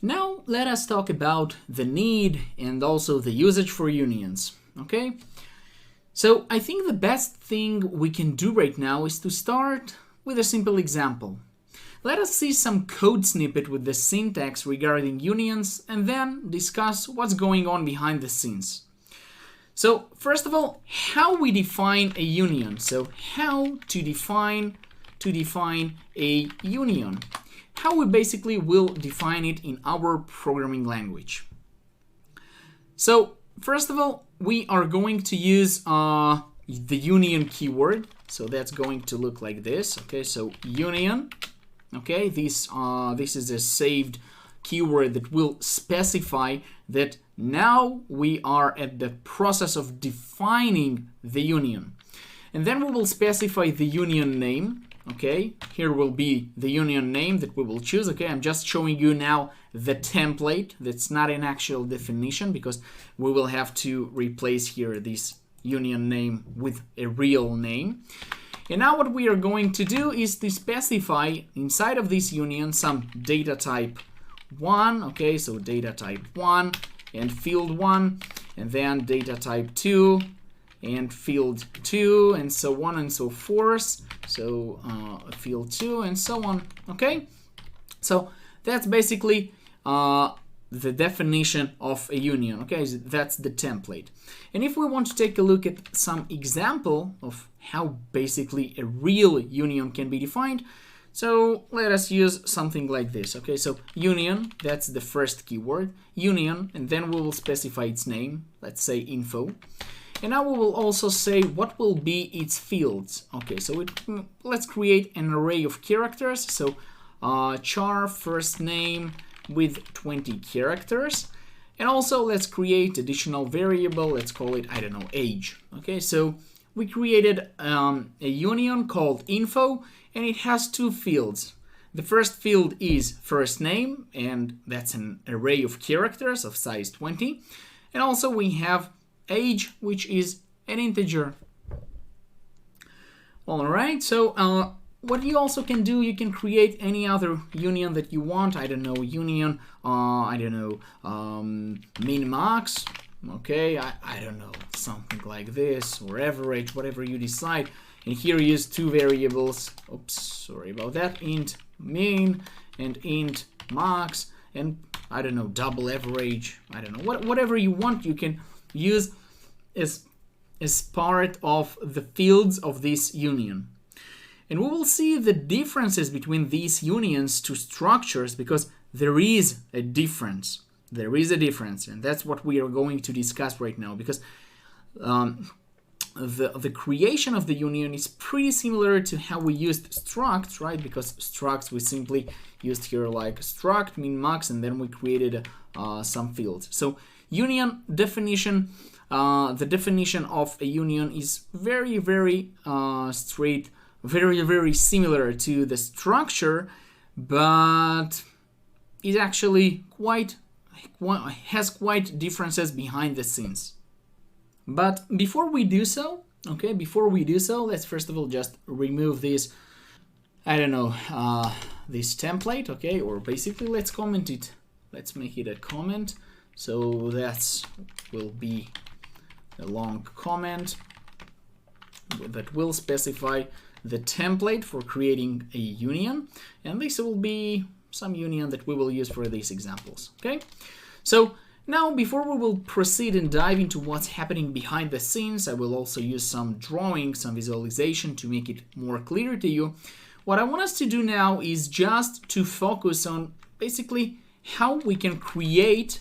Now let us talk about the need and also the usage for unions, okay? So I think the best thing we can do right now is to start with a simple example. Let us see some code snippet with the syntax regarding unions and then discuss what's going on behind the scenes. So first of all, how we define a union. So how to define a union. How we basically will define it in our programming language. So first of all, we are going to use the union keyword. So that's going to look like this. Okay, so union. Okay, this is a saved keyword that will specify that now we are at the process of defining the union. And then we will specify the union name. Okay, here will be the union name that we will choose. Okay, I'm just showing you now the template. That's not an actual definition because we will have to replace here this union name with a real name. And now what we are going to do is to specify inside of this union some data type 1. Okay, so data type 1 and field 1, and then data type 2 and field 2, and so on and so forth. So field 2 and so on. Okay, so that's basically the definition of a union. Okay, so that's the template. And if we want to take a look at some example of how basically a real union can be defined, so let us use something like this. Okay, so union, that's the first keyword, union, and then we will specify its name, let's say info. And now we will also say what will be its fields. Okay, so let's create an array of characters. So char first name with 20 characters. And also let's create additional variable. Let's call it, I don't know, age. Okay, so we created a union called info, and it has two fields. The first field is first name, and that's an array of characters of size 20. And also we have age, which is an integer. All right, so what you also can do, you can create any other union that you want. I don't know, union, I don't know, min max. Okay, I don't know, something like this, or average, whatever you decide. And here use two variables. Oops, sorry about that. Int min and int max, and I don't know, double average. I don't know, whatever you want, you can use as part of the fields of this union. And we will see the differences between these unions to structures because there is a difference. There is a difference, and that's what we are going to discuss right now, because the creation of the union is pretty similar to how we used structs, right? Because structs we simply used here like struct, min, max, and then we created some fields. So union definition, the definition of a union is very, very straight, very, very similar to the structure, but is actually has quite differences behind the scenes. But before we do so, let's first of all just remove this, I don't know, this template, okay, or basically let's comment it. Let's make it a comment. So that will be a long comment that will specify the template for creating a union, and this will be some union that we will use for these examples. Okay, so now before we will proceed and dive into what's happening behind the scenes, I will also use some drawing, some visualization to make it more clear to you. What I want us to do now is just to focus on basically how we can create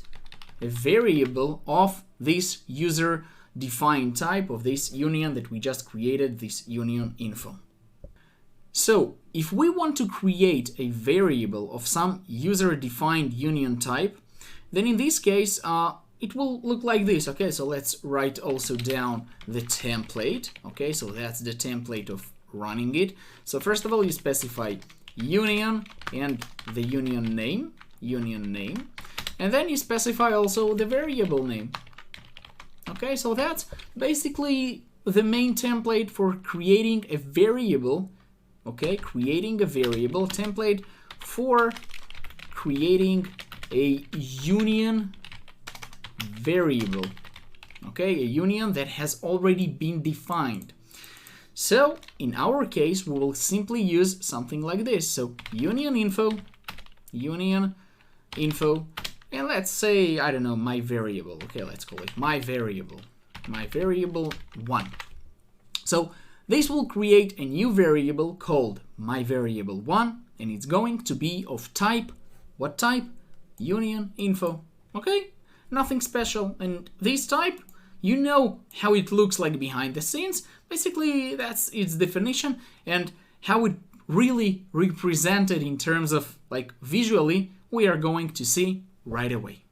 a variable of this user defined type of this union that we just created, this union info. So if we want to create a variable of some user-defined union type, then in this case, it will look like this. Okay, so let's write also down the template. Okay, so that's the template of running it. So first of all, you specify union and the union name, and then you specify also the variable name. Okay, so that's basically the main template for creating a variable. Okay, creating a variable template for creating a union variable. Okay, a union that has already been defined. So in our case, we will simply use something like this. So union info, and let's say, I don't know, my variable. Okay, let's call it my variable 1. So this will create a new variable called my variable 1, and it's going to be of type, what type? Union info. Okay, nothing special. And this type, you know how it looks like behind the scenes. Basically, that's its definition, and how it really represented in terms of like visually, we are going to see right away.